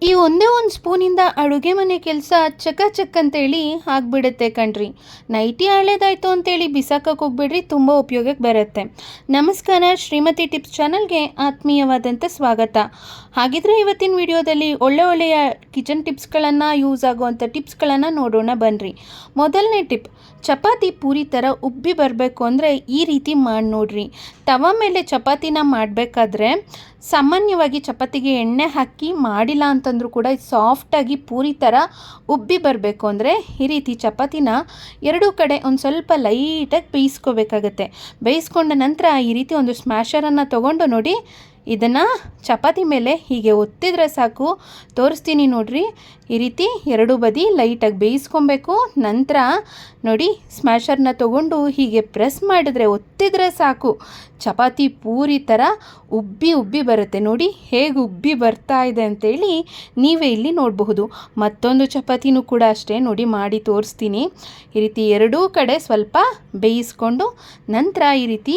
ಈ ಒಂದೇ ಒಂದು ಸ್ಪೂನಿಂದ ಅಡುಗೆ ಮನೆ ಕೆಲಸ ಚಕ ಅಂತೇಳಿ ಆಗಿಬಿಡುತ್ತೆ ಕಣ್ರಿ. ನೈಟಿ ಹಳೇದಾಯಿತು ಅಂತೇಳಿ ಬಿಸಾಕಕ್ಕೆ ಹೋಗ್ಬಿಡ್ರಿ, ತುಂಬ ಉಪಯೋಗಕ್ಕೆ ಬರುತ್ತೆ. ನಮಸ್ಕಾರ, ಶ್ರೀಮತಿ ಟಿಪ್ಸ್ ಚಾನಲ್ಗೆ ಆತ್ಮೀಯವಾದಂಥ ಸ್ವಾಗತ. ಹಾಗಿದ್ರೆ ಇವತ್ತಿನ ವಿಡಿಯೋದಲ್ಲಿ ಒಳ್ಳೆಯ ಕಿಚನ್ ಟಿಪ್ಸ್ಗಳನ್ನು, ಯೂಸ್ ಆಗುವಂಥ ಟಿಪ್ಸ್ಗಳನ್ನು ನೋಡೋಣ ಬನ್ನಿರಿ. ಮೊದಲನೇ ಟಿಪ್, ಚಪಾತಿ ಪೂರಿ ಥರ ಉಬ್ಬಿ ಬರಬೇಕು ಅಂದರೆ ಈ ರೀತಿ ಮಾಡಿ ನೋಡ್ರಿ. ತವ ಮೇಲೆ ಚಪಾತಿನ ಮಾಡಬೇಕಾದ್ರೆ ಸಾಮಾನ್ಯವಾಗಿ ಚಪಾತಿಗೆ ಎಣ್ಣೆ ಹಾಕಿ ಮಾಡಿಲ್ಲ ಅಂತಂದ್ರೂ ಕೂಡ ಸಾಫ್ಟಾಗಿ ಪೂರಿ ಥರ ಉಬ್ಬಿ ಬರಬೇಕು ಅಂದರೆ ಈ ರೀತಿ ಚಪಾತಿನ ಎರಡೂ ಕಡೆ ಒಂದು ಸ್ವಲ್ಪ ಲೈಟಾಗಿ ಬೇಯಿಸ್ಕೋಬೇಕಾಗತ್ತೆ. ಬೇಯಿಸ್ಕೊಂಡ ನಂತರ ಈ ರೀತಿ ಒಂದು ಸ್ಮ್ಯಾಶರನ್ನು ತೊಗೊಂಡು ನೋಡಿ, ಇದನ್ನು ಚಪಾತಿ ಮೇಲೆ ಹೀಗೆ ಒತ್ತಿದ್ರೆ ಸಾಕು. ತೋರಿಸ್ತೀನಿ ನೋಡ್ರಿ. ಈ ರೀತಿ ಎರಡೂ ಬದಿ ಲೈಟಾಗಿ ಬೇಯಿಸ್ಕೊಬೇಕು. ನಂತರ ನೋಡಿ, ಸ್ಮ್ಯಾಶರ್ನ ತೊಗೊಂಡು ಹೀಗೆ ಪ್ರೆಸ್ ಮಾಡಿದ್ರೆ, ಒತ್ತಿದ್ರೆ ಸಾಕು, ಚಪಾತಿ ಪೂರಿ ಥರ ಉಬ್ಬಿ ಬರುತ್ತೆ. ನೋಡಿ ಹೇಗೆ ಉಬ್ಬಿ ಬರ್ತಾ ಇದೆ ಅಂತೇಳಿ ನೀವೇ ಇಲ್ಲಿ ನೋಡಬಹುದು. ಮತ್ತೊಂದು ಚಪಾತಿನೂ ಕೂಡ ಅಷ್ಟೇ ನೋಡಿ, ಮಾಡಿ ತೋರಿಸ್ತೀನಿ. ಈ ರೀತಿ ಎರಡೂ ಕಡೆ ಸ್ವಲ್ಪ ಬೇಯಿಸ್ಕೊಂಡು ನಂತರ ಈ ರೀತಿ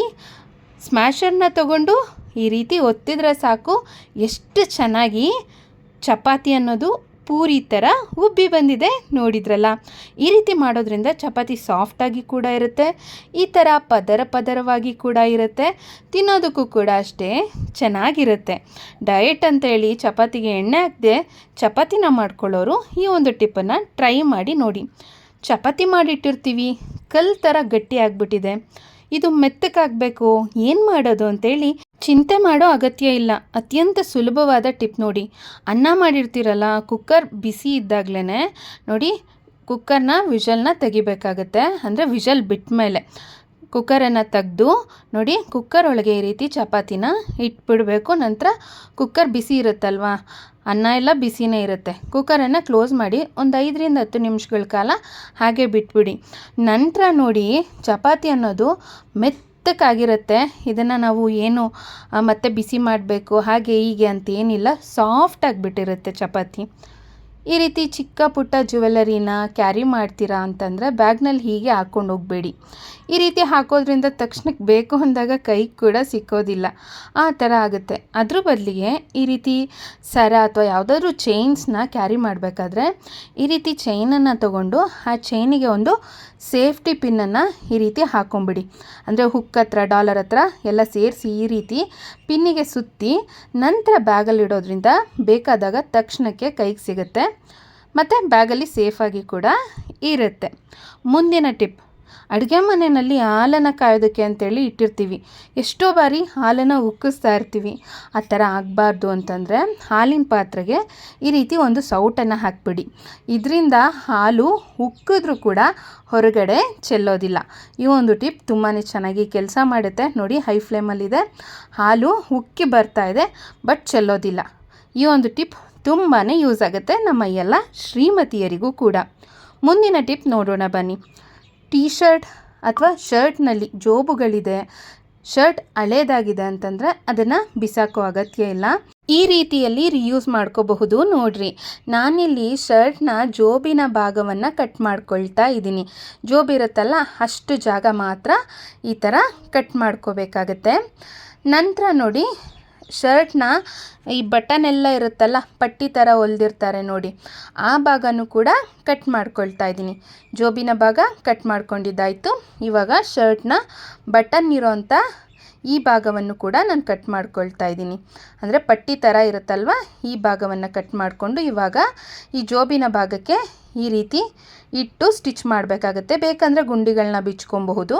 ಸ್ಮ್ಯಾಶರ್ನ ತೊಗೊಂಡು ಈ ರೀತಿ ಒತ್ತಿದ್ರೆ ಸಾಕು, ಎಷ್ಟು ಚೆನ್ನಾಗಿ ಚಪಾತಿ ಅನ್ನೋದು ಪೂರಿ ಥರ ಉಬ್ಬಿ ಬಂದಿದೆ. ನೋಡಿದ್ರಲ್ಲ, ಈ ರೀತಿ ಮಾಡೋದ್ರಿಂದ ಚಪಾತಿ ಸಾಫ್ಟಾಗಿ ಕೂಡ ಇರುತ್ತೆ, ಈ ಥರ ಪದರವಾಗಿ ಕೂಡ ಇರುತ್ತೆ, ತಿನ್ನೋದಕ್ಕೂ ಕೂಡ ಅಷ್ಟೇ ಚೆನ್ನಾಗಿರುತ್ತೆ. ಡಯಟ್ ಅಂತೇಳಿ ಚಪಾತಿಗೆ ಎಣ್ಣೆ ಹಾಕದೆ ಚಪಾತಿನ ಮಾಡ್ಕೊಳ್ಳೋರು ಈ ಒಂದು ಟಿಪ್ಪನ್ನು ಟ್ರೈ ಮಾಡಿ ನೋಡಿ. ಚಪಾತಿ ಮಾಡಿಟ್ಟಿರ್ತೀವಿ, ಕಲ್ಲು ಥರ ಗಟ್ಟಿ ಆಗಿಬಿಟ್ಟಿದೆ, ಇದು ಮೆತ್ತಕ್ಕಾಗಬೇಕು, ಏನು ಮಾಡೋದು ಅಂತೇಳಿ ಚಿಂತೆ ಮಾಡೋ ಅಗತ್ಯ ಇಲ್ಲ. ಅತ್ಯಂತ ಸುಲಭವಾದ ಟಿಪ್ ನೋಡಿ. ಅನ್ನ ಮಾಡಿರ್ತೀರಲ್ಲ, ಕುಕ್ಕರ್ ಬಿಸಿ ಇದ್ದಾಗಲೇ ನೋಡಿ, ಕುಕ್ಕರ್ನ ವಿಷಲ್ನ ತೆಗಿಬೇಕಾಗತ್ತೆ. ಅಂದರೆ ವಿಷಲ್ ಬಿಟ್ಟ ಮೇಲೆ ಕುಕ್ಕರನ್ನು ತೆಗೆದು ನೋಡಿ, ಕುಕ್ಕರ್ ಒಳಗೆ ಈ ರೀತಿ ಚಪಾತಿನ ಇಟ್ಬಿಡಬೇಕು. ನಂತರ ಕುಕ್ಕರ್ ಬಿಸಿ ಇರುತ್ತಲ್ವ, ಅನ್ನ ಎಲ್ಲ ಬಿಸಿನೇ ಇರುತ್ತೆ. ಕುಕ್ಕರನ್ನು ಕ್ಲೋಸ್ ಮಾಡಿ ಒಂದು 5ರಿಂದ 10 ನಿಮಿಷಗಳ ಕಾಲ ಹಾಗೆ ಬಿಟ್ಬಿಡಿ. ನಂತರ ನೋಡಿ, ಚಪಾತಿ ಅನ್ನೋದು ಮೆತ್ತಕ್ಕಾಗಿರುತ್ತೆ. ಇದನ್ನು ನಾವು ಏನು ಮತ್ತೆ ಬಿಸಿ ಮಾಡಬೇಕು ಹಾಗೆ ಹೀಗೆ ಅಂತ ಏನಿಲ್ಲ, ಸಾಫ್ಟ್ ಆಗಿಬಿಟ್ಟಿರುತ್ತೆ ಚಪಾತಿ. ಈ ರೀತಿ ಚಿಕ್ಕ ಪುಟ್ಟ ಜ್ಯುವೆಲರಿನ ಕ್ಯಾರಿ ಮಾಡ್ತೀರಾ ಅಂತಂದರೆ ಬ್ಯಾಗ್ನಲ್ಲಿ ಹೀಗೆ ಹಾಕ್ಕೊಂಡು ಹೋಗಬೇಡಿ. ಈ ರೀತಿ ಹಾಕೋದ್ರಿಂದ ತಕ್ಷಣಕ್ಕೆ ಬೇಕು ಅಂದಾಗ ಕೈಗೆ ಕೂಡ ಸಿಕ್ಕೋದಿಲ್ಲ, ಆ ಥರ ಆಗುತ್ತೆ. ಅದ್ರ ಬದಲಿಗೆ ಈ ರೀತಿ ಸರ ಅಥವಾ ಯಾವುದಾದ್ರೂ ಚೈನ್ಸ್ನ ಕ್ಯಾರಿ ಮಾಡಬೇಕಾದ್ರೆ ಈ ರೀತಿ ಚೈನನ್ನು ತೊಗೊಂಡು ಆ ಚೈನಿಗೆ ಒಂದು ಸೇಫ್ಟಿ ಪಿನ್ನನ್ನು ಈ ರೀತಿ ಹಾಕ್ಕೊಂಬಿಡಿ. ಅಂದರೆ ಹುಕ್ ಹತ್ರ, ಡಾಲರ್ ಹತ್ರ ಎಲ್ಲ ಸೇರಿಸಿ ಈ ರೀತಿ ಪಿನ್ನಿಗೆ ಸುತ್ತಿ ನಂತರ ಬ್ಯಾಗಲ್ಲಿ ಇಡೋದ್ರಿಂದ ಬೇಕಾದಾಗ ತಕ್ಷಣಕ್ಕೆ ಕೈಗೆ ಸಿಗುತ್ತೆ ಮತ್ತು ಬ್ಯಾಗಲ್ಲಿ ಸೇಫಾಗಿ ಕೂಡ ಇರುತ್ತೆ. ಮುಂದಿನ ಟಿಪ್, ಅಡುಗೆ ಮನೆಯಲ್ಲಿ ಹಾಲನ್ನು ಕಾಯೋದಕ್ಕೆ ಅಂತೇಳಿ ಇಟ್ಟಿರ್ತೀವಿ. ಎಷ್ಟೋ ಬಾರಿ ಹಾಲನ್ನು ಉಕ್ಕಿಸ್ತಾ ಇರ್ತೀವಿ. ಆ ಥರ ಆಗಬಾರ್ದು ಅಂತಂದರೆ ಹಾಲಿನ ಪಾತ್ರೆಗೆ ಈ ರೀತಿ ಒಂದು ಸೌಟನ್ನು ಹಾಕಿಬಿಡಿ. ಇದರಿಂದ ಹಾಲು ಉಕ್ಕಿದ್ರೂ ಕೂಡ ಹೊರಗಡೆ ಚೆಲ್ಲೋದಿಲ್ಲ. ಈ ಒಂದು ಟಿಪ್ ತುಂಬಾ ಚೆನ್ನಾಗಿ ಕೆಲಸ ಮಾಡುತ್ತೆ. ನೋಡಿ, ಹೈ ಫ್ಲೇಮಲ್ಲಿದೆ, ಹಾಲು ಉಕ್ಕಿ ಬರ್ತಾ ಇದೆ, ಬಟ್ ಚೆಲ್ಲೋದಿಲ್ಲ. ಈ ಒಂದು ಟಿಪ್ ತುಂಬಾ ಯೂಸ್ ಆಗುತ್ತೆ ನಮ್ಮ ಎಲ್ಲ ಶ್ರೀಮತಿಯರಿಗೂ ಕೂಡ. ಮುಂದಿನ ಟಿಪ್ ನೋಡೋಣ ಬನ್ನಿ. ಟೀ ಶರ್ಟ್ ಅಥವಾ ಶರ್ಟ್ನಲ್ಲಿ ಜೋಬುಗಳಿದೆ, ಶರ್ಟ್ ಹಳೇದಾಗಿದೆ ಅಂತಂದರೆ ಅದನ್ನು ಬಿಸಾಕೋ ಅಗತ್ಯ ಇಲ್ಲ. ಈ ರೀತಿಯಲ್ಲಿ ರಿಯೂಸ್ ಮಾಡ್ಕೋಬಹುದು. ನೋಡ್ರಿ, ನಾನಿಲ್ಲಿ ಶರ್ಟ್ನ ಜೋಬಿನ ಭಾಗವನ್ನು ಕಟ್ ಮಾಡ್ಕೊಳ್ತಾ ಇದ್ದೀನಿ. ಜೋಬಿರುತ್ತಲ್ಲ, ಅಷ್ಟು ಜಾಗ ಮಾತ್ರ ಈ ಥರ ಕಟ್ ಮಾಡ್ಕೋಬೇಕಾಗತ್ತೆ. ನಂತರ ನೋಡಿ, ಶರ್ಟ್ನ ಈ ಬಟನ್ ಎಲ್ಲ ಇರುತ್ತಲ್ಲ, ಪಟ್ಟಿ ಥರ ಹೊಲ್ದಿರ್ತಾರೆ ನೋಡಿ, ಆ ಭಾಗನೂ ಕೂಡ ಕಟ್ ಮಾಡ್ಕೊಳ್ತಾ ಇದ್ದೀನಿ. ಜೋಬಿನ ಭಾಗ ಕಟ್ ಮಾಡ್ಕೊಂಡಿದ್ದಾಯಿತು. ಇವಾಗ ಶರ್ಟ್ನ ಬಟನ್ ಇರೋಂಥ ಈ ಭಾಗವನ್ನು ಕೂಡ ನಾನು ಕಟ್ ಮಾಡ್ಕೊಳ್ತಾ ಇದ್ದೀನಿ. ಅಂದರೆ ಪಟ್ಟಿ ಥರ ಇರುತ್ತಲ್ವ, ಈ ಭಾಗವನ್ನು ಕಟ್ ಮಾಡಿಕೊಂಡು ಇವಾಗ ಈ ಜೋಬಿನ ಭಾಗಕ್ಕೆ ಈ ರೀತಿ ಇಟ್ಟು ಸ್ಟಿಚ್ ಮಾಡಬೇಕಾಗತ್ತೆ. ಬೇಕಂದರೆ ಗುಂಡಿಗಳನ್ನ ಬಿಚ್ಕೊಬಹುದು.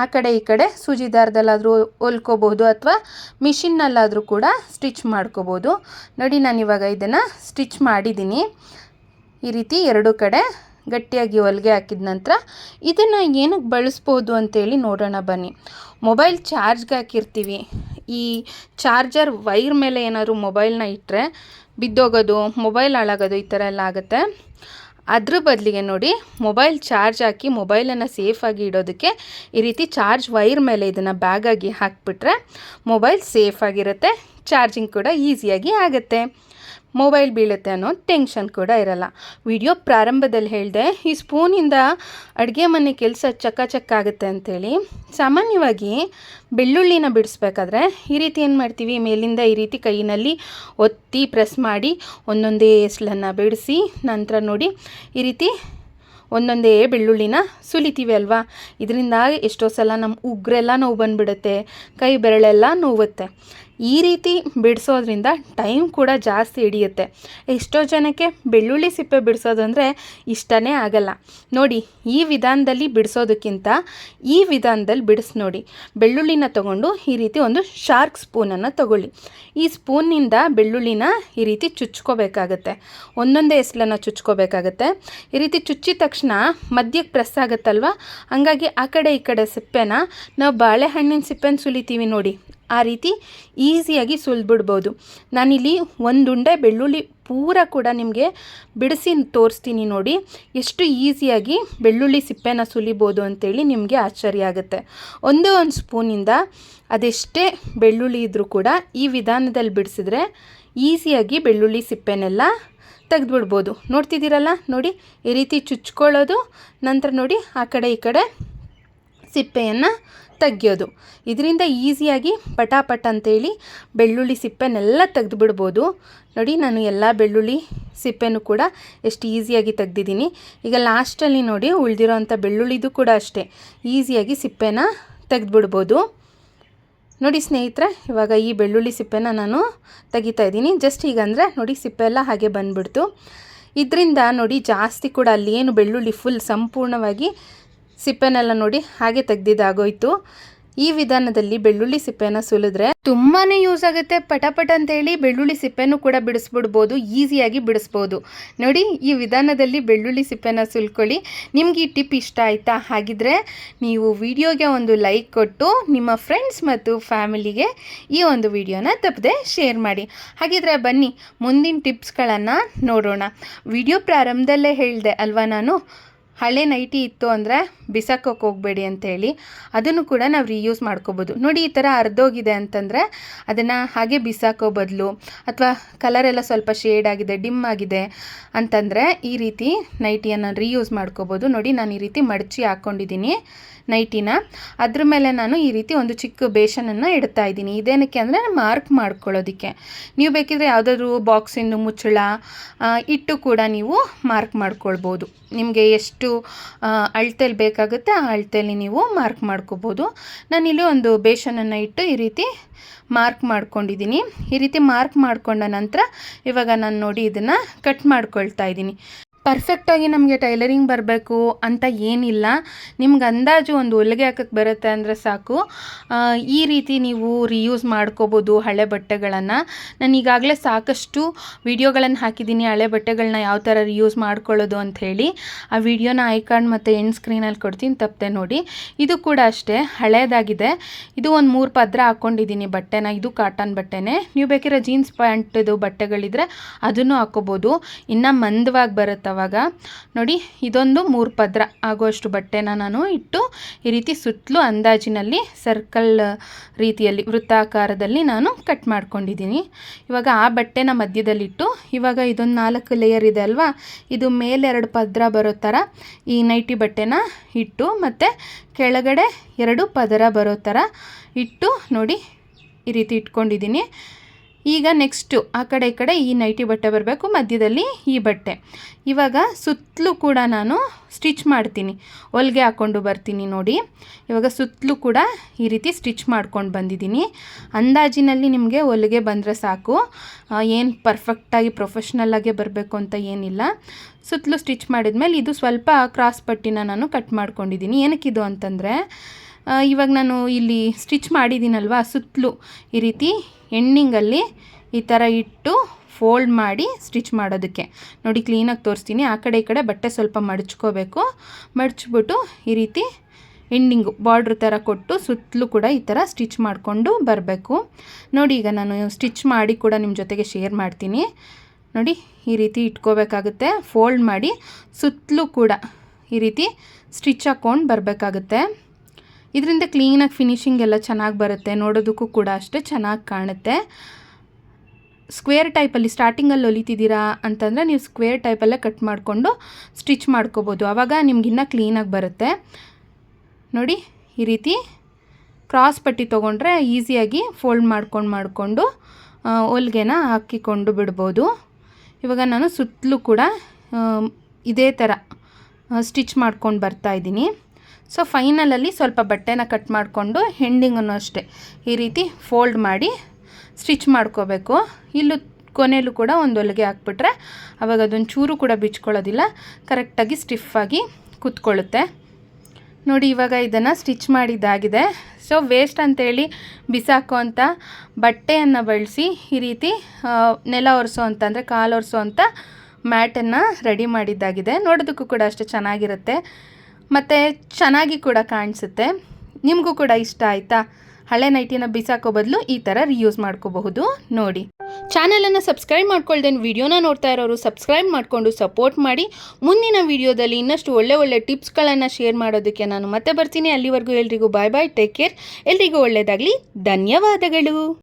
ಆ ಕಡೆ ಈ ಕಡೆ ಸೂಜಿ ದಾರದಲ್ಲಾದರೂ ಹೊಲ್ಕೋಬಹುದು ಅಥವಾ ಮಿಷಿನ್ನಲ್ಲಾದರೂ ಕೂಡ ಸ್ಟಿಚ್ ಮಾಡ್ಕೋಬೋದು. ನೋಡಿ, ನಾನಿವಾಗ ಇದನ್ನು ಸ್ಟಿಚ್ ಮಾಡಿದ್ದೀನಿ. ಈ ರೀತಿ ಎರಡೂ ಕಡೆ ಗಟ್ಟಿಯಾಗಿ ಹೊಲಿಗೆ ಹಾಕಿದ ನಂತರ ಇದನ್ನು ಏನಕ್ಕೆ ಬಳಸ್ಬೋದು ಅಂತೇಳಿ ನೋಡೋಣ ಬನ್ನಿ. ಮೊಬೈಲ್ ಚಾರ್ಜ್ಗೆ ಹಾಕಿರ್ತೀವಿ, ಈ ಚಾರ್ಜರ್ ವೈರ್ ಮೇಲೆ ಏನಾದರೂ ಮೊಬೈಲ್ನ ಇಟ್ಟರೆ ಬಿದ್ದೋಗೋದು, ಮೊಬೈಲ್ ಹಾಳಾಗೋದು, ಈ ಥರ ಎಲ್ಲ ಆಗುತ್ತೆ. ಅದ್ರ ಬದಲಿಗೆ ನೋಡಿ, ಮೊಬೈಲ್ ಚಾರ್ಜ್ ಹಾಕಿ ಮೊಬೈಲನ್ನು ಸೇಫಾಗಿ ಇಡೋದಕ್ಕೆ ಈ ರೀತಿ ಚಾರ್ಜ್ ವೈರ್ ಮೇಲೆ ಇದನ್ನು ಬ್ಯಾಗಾಗಿ ಹಾಕಿಬಿಟ್ರೆ ಮೊಬೈಲ್ ಸೇಫಾಗಿರುತ್ತೆ, ಚಾರ್ಜಿಂಗ್ ಕೂಡ ಈಸಿಯಾಗಿ ಆಗುತ್ತೆ. ಮೊಬೈಲ್ ಬೀಳುತ್ತೆ ಅನ್ನೋ ಟೆನ್ಷನ್ ಕೂಡ ಇರಲ್ಲ. ವಿಡಿಯೋ ಪ್ರಾರಂಭದಲ್ಲಿ ಹೇಳಿದೆ ಈ ಸ್ಪೂನಿಂದ ಅಡುಗೆ ಮನೆ ಕೆಲಸ ಚಕ್ಕ ಆಗುತ್ತೆ ಅಂಥೇಳಿ. ಸಾಮಾನ್ಯವಾಗಿ ಬೆಳ್ಳುಳ್ಳಿನ ಬಿಡಿಸ್ಬೇಕಾದ್ರೆ ಈ ರೀತಿ ಏನು ಮಾಡ್ತೀವಿ, ಮೇಲಿಂದ ಈ ರೀತಿ ಕೈಯಲ್ಲಿ ಒತ್ತಿ ಪ್ರೆಸ್ ಮಾಡಿ ಒಂದೊಂದೇ ಎಸ್ಲನ್ನು ಬಿಡಿಸಿ ನಂತರ ನೋಡಿ ಈ ರೀತಿ ಒಂದೊಂದೇ ಬೆಳ್ಳುಳ್ಳಿನ ಸುಲಿತೀವಿ ಅಲ್ವಾ. ಇದರಿಂದ ಎಷ್ಟೋ ಸಲ ನಮ್ಮ ಉಗುರೆಲ್ಲ ನೋವು ಬಂದುಬಿಡುತ್ತೆ, ಕೈ ಬೆರಳೆಲ್ಲ ನೋವುತ್ತೆ. ಈ ರೀತಿ ಬಿಡಿಸೋದ್ರಿಂದ ಟೈಮ್ ಕೂಡ ಜಾಸ್ತಿ ಹಿಡಿಯುತ್ತೆ. ಎಷ್ಟೋ ಜನಕ್ಕೆ ಬೆಳ್ಳುಳ್ಳಿ ಸಿಪ್ಪೆ ಬಿಡಿಸೋದು ಅಂದರೆ ಇಷ್ಟನೇ ಆಗಲ್ಲ. ನೋಡಿ, ಈ ವಿಧಾನದಲ್ಲಿ ಬಿಡಿಸೋದಕ್ಕಿಂತ ಈ ವಿಧಾನದಲ್ಲಿ ಬಿಡಿಸಿ ನೋಡಿ. ಬೆಳ್ಳುಳ್ಳಿನ ತಗೊಂಡು ಈ ರೀತಿ ಒಂದು ಶಾರ್ಕ್ ಸ್ಪೂನನ್ನು ತಗೊಳ್ಳಿ. ಈ ಸ್ಪೂನ್ನಿಂದ ಬೆಳ್ಳುಳ್ಳಿನ ಈ ರೀತಿ ಚುಚ್ಕೋಬೇಕಾಗತ್ತೆ, ಒಂದೊಂದೇ ಎಸ್ಲನ್ನು ಚುಚ್ಕೋಬೇಕಾಗತ್ತೆ. ಈ ರೀತಿ ಚುಚ್ಚಿದ ತಕ್ಷಣ ಮಧ್ಯಕ್ಕೆ ಪ್ರೆಸ್ ಆಗುತ್ತಲ್ವ, ಹಂಗಾಗಿ ಆ ಕಡೆ ಈ ಕಡೆ ಸಿಪ್ಪೆನ ನಾವು ಬಾಳೆಹಣ್ಣಿನ ಸಿಪ್ಪೆನ ಸುಲಿತೀವಿ ನೋಡಿ, ಆ ರೀತಿ ಈಸಿಯಾಗಿ ಸುಲಿದ್ಬಿಡ್ಬೋದು. ನಾನಿಲ್ಲಿ ಒಂದುಂಡೆ ಬೆಳ್ಳುಳ್ಳಿ ಪೂರ ಕೂಡ ನಿಮಗೆ ಬಿಡಿಸಿ ತೋರಿಸ್ತೀನಿ ನೋಡಿ, ಎಷ್ಟು ಈಸಿಯಾಗಿ ಬೆಳ್ಳುಳ್ಳಿ ಸಿಪ್ಪೆನ ಸುಲಿಬೋದು ಅಂತೇಳಿ ನಿಮಗೆ ಆಶ್ಚರ್ಯ ಆಗುತ್ತೆ. ಒಂದು ಸ್ಪೂನಿಂದ ಅದೆಷ್ಟೇ ಬೆಳ್ಳುಳ್ಳಿ ಇದ್ದರೂ ಕೂಡ ಈ ವಿಧಾನದಲ್ಲಿ ಬಿಡಿಸಿದ್ರೆ ಈಸಿಯಾಗಿ ಬೆಳ್ಳುಳ್ಳಿ ಸಿಪ್ಪೆನೆಲ್ಲ ತೆಗೆದುಬಿಡ್ಬೋದು. ನೋಡ್ತಿದ್ದೀರಲ್ಲ, ನೋಡಿ ಈ ರೀತಿ ಚುಚ್ಕೊಳ್ಳೋದು, ನಂತರ ನೋಡಿ ಆ ಕಡೆ ಈ ಕಡೆ ಸಿಪ್ಪೆಯನ್ನು ತೆಗೆಯೋದು. ಇದರಿಂದ ಈಸಿಯಾಗಿ ಪಟಾಪಟ್ ಅಂತೇಳಿ ಬೆಳ್ಳುಳ್ಳಿ ಸಿಪ್ಪೆನೆಲ್ಲ ತೆಗೆದುಬಿಡ್ಬೋದು. ನೋಡಿ, ನಾನು ಎಲ್ಲ ಬೆಳ್ಳುಳ್ಳಿ ಸಿಪ್ಪೆನೂ ಕೂಡ ಎಷ್ಟು ಈಸಿಯಾಗಿ ತೆಗೆದಿದ್ದೀನಿ. ಈಗ ಲಾಸ್ಟಲ್ಲಿ ನೋಡಿ ಉಳಿದಿರೋ ಅಂಥ ಬೆಳ್ಳುಳ್ಳಿದು ಕೂಡ ಅಷ್ಟೇ ಈಸಿಯಾಗಿ ಸಿಪ್ಪೆನ ತೆಗೆದುಬಿಡ್ಬೋದು. ನೋಡಿ ಸ್ನೇಹಿತರೆ, ಇವಾಗ ಈ ಬೆಳ್ಳುಳ್ಳಿ ಸಿಪ್ಪೆನ ನಾನು ತೆಗಿತಾ ಇದ್ದೀನಿ. ಜಸ್ಟ್ ಈಗ ಅಂದರೆ ನೋಡಿ ಸಿಪ್ಪೆ ಎಲ್ಲ ಹಾಗೆ ಬಂದುಬಿಡ್ತು. ಇದರಿಂದ ನೋಡಿ ಜಾಸ್ತಿ ಕೂಡ ಅಲ್ಲಿ ಏನು ಬೆಳ್ಳುಳ್ಳಿ ಫುಲ್ ಸಂಪೂರ್ಣವಾಗಿ ಸಿಪ್ಪೆನೆಲ್ಲ ನೋಡಿ ಹಾಗೆ ತೆಗ್ದಿದ್ದಾಗೋಯ್ತು. ಈ ವಿಧಾನದಲ್ಲಿ ಬೆಳ್ಳುಳ್ಳಿ ಸಿಪ್ಪೆನ ಸುಲಿದ್ರೆ ತುಂಬಾ ಯೂಸ್ ಆಗುತ್ತೆ. ಪಟಾಪಟ್ ಅಂತೇಳಿ ಬೆಳ್ಳುಳ್ಳಿ ಸಿಪ್ಪೆನೂ ಕೂಡ ಬಿಡಿಸ್ಬಿಡ್ಬೋದು, ಈಸಿಯಾಗಿ ಬಿಡಿಸ್ಬೋದು. ನೋಡಿ, ಈ ವಿಧಾನದಲ್ಲಿ ಬೆಳ್ಳುಳ್ಳಿ ಸಿಪ್ಪೆನ ಸುಲ್ಕೊಳ್ಳಿ. ನಿಮ್ಗೆ ಈ ಟಿಪ್ ಇಷ್ಟ ಆಯಿತಾ? ಹಾಗಿದ್ರೆ ನೀವು ವಿಡಿಯೋಗೆ ಒಂದು ಲೈಕ್ ಕೊಟ್ಟು ನಿಮ್ಮ ಫ್ರೆಂಡ್ಸ್ ಮತ್ತು ಫ್ಯಾಮಿಲಿಗೆ ಈ ಒಂದು ವಿಡಿಯೋನ ತಪ್ಪದೆ ಶೇರ್ ಮಾಡಿ. ಹಾಗಿದ್ರೆ ಬನ್ನಿ ಮುಂದಿನ ಟಿಪ್ಸ್ಗಳನ್ನು ನೋಡೋಣ. ವಿಡಿಯೋ ಪ್ರಾರಂಭದಲ್ಲೇ ಹೇಳಿದೆ ಅಲ್ವಾ ನಾನು, ಹಳೆ ನೈಟಿ ಇತ್ತು ಅಂದರೆ ಬಿಸಾಕೋಕೆ ಹೋಗಬೇಡಿ ಅಂಥೇಳಿ. ಅದನ್ನು ಕೂಡ ನಾವು ರೀಯೂಸ್ ಮಾಡ್ಕೋಬೋದು. ನೋಡಿ, ಈ ಥರ ಅರ್ಧೋಗಿದೆ ಅಂತಂದರೆ ಅದನ್ನು ಹಾಗೆ ಬಿಸಾಕೋ ಬದಲು, ಅಥವಾ ಕಲರೆಲ್ಲ ಸ್ವಲ್ಪ ಶೇಡ್ ಆಗಿದೆ, ಡಿಮ್ ಆಗಿದೆ ಅಂತಂದರೆ ಈ ರೀತಿ ನೈಟಿಯನ್ನು ರೀಯೂಸ್ ಮಾಡ್ಕೋಬೋದು. ನೋಡಿ, ನಾನು ಈ ರೀತಿ ಮಡಚಿ ಹಾಕ್ಕೊಂಡಿದ್ದೀನಿ ನೈಟಿನ. ಅದ್ರ ಮೇಲೆ ನಾನು ಈ ರೀತಿ ಒಂದು ಚಿಕ್ಕ ಬೇಷನನ್ನು ಇಡ್ತಾ ಇದ್ದೀನಿ. ಇದೇನಕ್ಕೆ ಅಂದರೆ ಮಾರ್ಕ್ ಮಾಡ್ಕೊಳ್ಳೋದಕ್ಕೆ. ನೀವು ಬೇಕಿದ್ರೆ ಯಾವುದಾದ್ರೂ ಬಾಕ್ಸಿಂದು ಮುಚ್ಚಳ ಇಟ್ಟು ಕೂಡ ನೀವು ಮಾರ್ಕ್ ಮಾಡ್ಕೊಳ್ಬೋದು. ನಿಮಗೆ ಎಷ್ಟು ಅಳತೆಯಲ್ಲಿ ಬೇಕಾಗುತ್ತೆ ಆ ಅಳತೆಯಲ್ಲಿ ನೀವು ಮಾರ್ಕ್ ಮಾಡ್ಕೋಬೋದು. ನಾನಿಲ್ಲಿ ಒಂದು ಬೇಷನನ್ನು ಇಟ್ಟು ಈ ರೀತಿ ಮಾರ್ಕ್ ಮಾಡ್ಕೊಂಡಿದ್ದೀನಿ. ಈ ರೀತಿ ಮಾರ್ಕ್ ಮಾಡ್ಕೊಂಡ ನಂತರ ಇವಾಗ ನಾನು ನೋಡಿ ಇದನ್ನು ಕಟ್ ಮಾಡ್ಕೊಳ್ತಾ ಇದ್ದೀನಿ. ಪರ್ಫೆಕ್ಟಾಗಿ ನಮಗೆ ಟೈಲರಿಂಗ್ ಬರಬೇಕು ಅಂತ ಏನಿಲ್ಲ. ನಿಮ್ಗೆ ಅಂದಾಜು ಒಂದು ಹೊಲಿಗೆ ಹಾಕಕ್ಕೆ ಬರುತ್ತೆ ಅಂದರೆ ಸಾಕು. ಈ ರೀತಿ ನೀವು ರೀಯೂಸ್ ಮಾಡ್ಕೋಬೋದು ಹಳೆ ಬಟ್ಟೆಗಳನ್ನು. ನಾನು ಈಗಾಗಲೇ ಸಾಕಷ್ಟು ವಿಡಿಯೋಗಳನ್ನು ಹಾಕಿದ್ದೀನಿ ಹಳೆ ಬಟ್ಟೆಗಳನ್ನ ಯಾವ ಥರ ರೀಯೂಸ್ ಮಾಡ್ಕೊಳ್ಳೋದು ಅಂಥೇಳಿ. ಆ ವಿಡಿಯೋನ ಐಕಾರ್ಡ್ ಮತ್ತು ಎಂಡ್ ಸ್ಕ್ರೀನಲ್ಲಿ ಕೊಡ್ತೀನಿ, ತಪ್ಪದೆ ನೋಡಿ. ಇದು ಕೂಡ ಅಷ್ಟೇ ಹಳೇದಾಗಿದೆ. ಇದು ಒಂದು 3 ಪದ್ರ ಹಾಕ್ಕೊಂಡಿದ್ದೀನಿ ಬಟ್ಟೆನ. ಇದು ಕಾಟನ್ ಬಟ್ಟೆನೇ. ನೀವು ಬೇಕಿರೋ ಜೀನ್ಸ್ ಪ್ಯಾಂಟ್ದು ಬಟ್ಟೆಗಳಿದ್ರೆ ಅದನ್ನು ಹಾಕ್ಕೋಬೋದು, ಇನ್ನೂ ಮಂದವಾಗಿ ಬರುತ್ತೆ. ಆವಾಗ ನೋಡಿ, ಇದೊಂದು 3 ಪದ್ರ ಆಗೋಷ್ಟು ಬಟ್ಟೆನ ನಾನು ಇಟ್ಟು ಈ ರೀತಿ ಸುತ್ತಲೂ ಅಂದಾಜಿನಲ್ಲಿ ಸರ್ಕಲ್ ರೀತಿಯಲ್ಲಿ ವೃತ್ತಾಕಾರದಲ್ಲಿ ನಾನು ಕಟ್ ಮಾಡ್ಕೊಂಡಿದ್ದೀನಿ. ಇವಾಗ ಆ ಬಟ್ಟೆನ ಮಧ್ಯದಲ್ಲಿಟ್ಟು ಇವಾಗ ಇದೊಂದು 4 ಲೇಯರ್ ಇದೆ ಅಲ್ವಾ, ಇದು ಮೇಲೆ 2 ಪದ್ರ ಬರೋ ಥರ ಈ ನೈಟಿ ಬಟ್ಟೆನ ಇಟ್ಟು ಮತ್ತು ಕೆಳಗಡೆ 2 ಪದರ ಬರೋ ಥರ ಇಟ್ಟು ನೋಡಿ ಈ ರೀತಿ ಇಟ್ಕೊಂಡಿದ್ದೀನಿ. ಈಗ ನೆಕ್ಸ್ಟು ಆ ಕಡೆ ಈ ಕಡೆ ಈ ನೈಟಿ ಬಟ್ಟೆ ಬರಬೇಕು, ಮಧ್ಯದಲ್ಲಿ ಈ ಬಟ್ಟೆ. ಇವಾಗ ಸುತ್ತಲೂ ಕೂಡ ನಾನು ಸ್ಟಿಚ್ ಮಾಡ್ತೀನಿ, ಹೊಲಿಗೆ ಹಾಕ್ಕೊಂಡು ಬರ್ತೀನಿ. ನೋಡಿ, ಇವಾಗ ಸುತ್ತಲೂ ಕೂಡ ಈ ರೀತಿ ಸ್ಟಿಚ್ ಮಾಡ್ಕೊಂಡು ಬಂದಿದ್ದೀನಿ. ಅಂದಾಜಿನಲ್ಲಿ ನಿಮಗೆ ಹೊಲಿಗೆ ಬಂದರೆ ಸಾಕು, ಏನು ಪರ್ಫೆಕ್ಟಾಗಿ ಪ್ರೊಫೆಷ್ನಲ್ಲಾಗೆ ಬರಬೇಕು ಅಂತ ಏನಿಲ್ಲ. ಸುತ್ತಲೂ ಸ್ಟಿಚ್ ಮಾಡಿದ್ಮೇಲೆ ಇದು ಸ್ವಲ್ಪ ಕ್ರಾಸ್ ಪಟ್ಟಿನ ನಾನು ಕಟ್ ಮಾಡ್ಕೊಂಡಿದ್ದೀನಿ. ಏನಕ್ಕಿದು ಅಂತಂದರೆ ಇವಾಗ ನಾನು ಇಲ್ಲಿ ಸ್ಟಿಚ್ ಮಾಡಿದ್ದೀನಲ್ವ, ಸುತ್ತಲೂ ಈ ರೀತಿ ಎಂಡಿಂಗಲ್ಲಿ ಈ ಥರ ಇಟ್ಟು ಫೋಲ್ಡ್ ಮಾಡಿ ಸ್ಟಿಚ್ ಮಾಡೋದಕ್ಕೆ. ನೋಡಿ, ಕ್ಲೀನಾಗಿ ತೋರಿಸ್ತೀನಿ. ಆ ಕಡೆ ಈ ಕಡೆ ಬಟ್ಟೆ ಸ್ವಲ್ಪ ಮಡಚ್ಕೋಬೇಕು. ಮಡಚ್ಬಿಟ್ಟು ಈ ರೀತಿ ಎಂಡಿಂಗು ಬಾರ್ಡ್ರ್ ಥರ ಕೊಟ್ಟು ಸುತ್ತಲೂ ಕೂಡ ಈ ಥರ ಸ್ಟಿಚ್ ಮಾಡಿಕೊಂಡು ಬರಬೇಕು. ನೋಡಿ, ಈಗ ನಾನು ಸ್ಟಿಚ್ ಮಾಡಿ ಕೂಡ ನಿಮ್ಮ ಜೊತೆಗೆ ಶೇರ್ ಮಾಡ್ತೀನಿ. ನೋಡಿ, ಈ ರೀತಿ ಇಟ್ಕೋಬೇಕಾಗುತ್ತೆ. ಫೋಲ್ಡ್ ಮಾಡಿ ಸುತ್ತಲೂ ಕೂಡ ಈ ರೀತಿ ಸ್ಟಿಚ್ ಹಾಕ್ಕೊಂಡು ಬರಬೇಕಾಗುತ್ತೆ. ಇದರಿಂದ ಕ್ಲೀನಾಗಿ ಫಿನಿಶಿಂಗ್ ಎಲ್ಲ ಚೆನ್ನಾಗಿ ಬರುತ್ತೆ, ನೋಡೋದಕ್ಕೂ ಕೂಡ ಅಷ್ಟೇ ಚೆನ್ನಾಗಿ ಕಾಣುತ್ತೆ. ಸ್ಕ್ವೇರ್ ಟೈಪಲ್ಲಿ ಸ್ಟಾರ್ಟಿಂಗಲ್ಲಿ ಹೊಲಿತಿದ್ದೀರಾ ಅಂತಂದರೆ ನೀವು ಸ್ಕ್ವೇರ್ ಟೈಪಲ್ಲೇ ಕಟ್ ಮಾಡಿಕೊಂಡು ಸ್ಟಿಚ್ ಮಾಡ್ಕೋಬೋದು. ಆವಾಗ ನಿಮಗಿನ್ನ ಕ್ಲೀನಾಗಿ ಬರುತ್ತೆ. ನೋಡಿ ಈ ರೀತಿ ಕ್ರಾಸ್ ಪಟ್ಟಿ ತೊಗೊಂಡ್ರೆ ಈಸಿಯಾಗಿ ಫೋಲ್ಡ್ ಮಾಡಿಕೊಂಡು ಹೊಲ್ಗೆನ ಹಾಕಿಕೊಂಡು ಬಿಡ್ಬೋದು. ಇವಾಗ ನಾನು ಸುತ್ತಲೂ ಕೂಡ ಇದೇ ಥರ ಸ್ಟಿಚ್ ಮಾಡ್ಕೊಂಡು ಬರ್ತಾಯಿದ್ದೀನಿ. ಸೊ ಫೈನಲಲ್ಲಿ ಸ್ವಲ್ಪ ಬಟ್ಟೆನ ಕಟ್ ಮಾಡಿಕೊಂಡು ಹೆಂಡಿಂಗನ್ನು ಅಷ್ಟೇ ಈ ರೀತಿ ಫೋಲ್ಡ್ ಮಾಡಿ ಸ್ಟಿಚ್ ಮಾಡ್ಕೋಬೇಕು. ಇಲ್ಲೂ ಕೊನೆಯಲ್ಲೂ ಕೂಡ ಒಂದು ಹೊಲಿಗೆ ಹಾಕ್ಬಿಟ್ರೆ ಆವಾಗ ಅದೊಂದು ಚೂರು ಕೂಡ ಬಿಚ್ಕೊಳ್ಳೋದಿಲ್ಲ, ಕರೆಕ್ಟಾಗಿ ಸ್ಟಿಫಾಗಿ ಕೂತ್ಕೊಳ್ಳುತ್ತೆ. ನೋಡಿ ಇವಾಗ ಇದನ್ನು ಸ್ಟಿಚ್ ಮಾಡಿದ್ದಾಗಿದೆ. ಸೊ ವೇಸ್ಟ್ ಅಂತೇಳಿ ಬಿಸಾಕೋ ಅಂಥ ಬಟ್ಟೆಯನ್ನು ಬಳಸಿ ಈ ರೀತಿ ನೆಲ ಒರೆಸೋ ಅಂತ ಅಂದರೆ ಕಾಲು ಒರೆಸೋ ಅಂಥ ಮ್ಯಾಟನ್ನು ರೆಡಿ ಮಾಡಿದ್ದಾಗಿದೆ. ನೋಡೋದಕ್ಕೂ ಕೂಡ ಅಷ್ಟೇ ಚೆನ್ನಾಗಿರುತ್ತೆ ಮತ್ತು ಚೆನ್ನಾಗಿ ಕೂಡ ಕಾಣಿಸುತ್ತೆ. ನಿಮಗೂ ಕೂಡ ಇಷ್ಟ ಆಯಿತಾ? ಹಳೆ ನೈಟಿನ ಬಿಸಾಕೋ ಬದಲು ಈ ಥರ ರಿಯೂಸ್ ಮಾಡ್ಕೋಬಹುದು. ನೋಡಿ, ಚಾನಲನ್ನು ಸಬ್ಸ್ಕ್ರೈಬ್ ಮಾಡ್ಕೊಳ್ದೆ ವಿಡಿಯೋನ ನೋಡ್ತಾ ಇರೋರು ಸಬ್ಸ್ಕ್ರೈಬ್ ಮಾಡಿಕೊಂಡು ಸಪೋರ್ಟ್ ಮಾಡಿ. ಮುಂದಿನ ವಿಡಿಯೋದಲ್ಲಿ ಇನ್ನಷ್ಟು ಒಳ್ಳೆ ಟಿಪ್ಸ್ಗಳನ್ನು ಶೇರ್ ಮಾಡೋದಕ್ಕೆ ನಾನು ಮತ್ತೆ ಬರ್ತೀನಿ. ಅಲ್ಲಿವರೆಗೂ ಎಲ್ರಿಗೂ ಬಾಯ್ ಬಾಯ್, ಟೇಕ್ ಕೇರ್. ಎಲ್ರಿಗೂ ಒಳ್ಳೆಯದಾಗಲಿ. ಧನ್ಯವಾದಗಳು.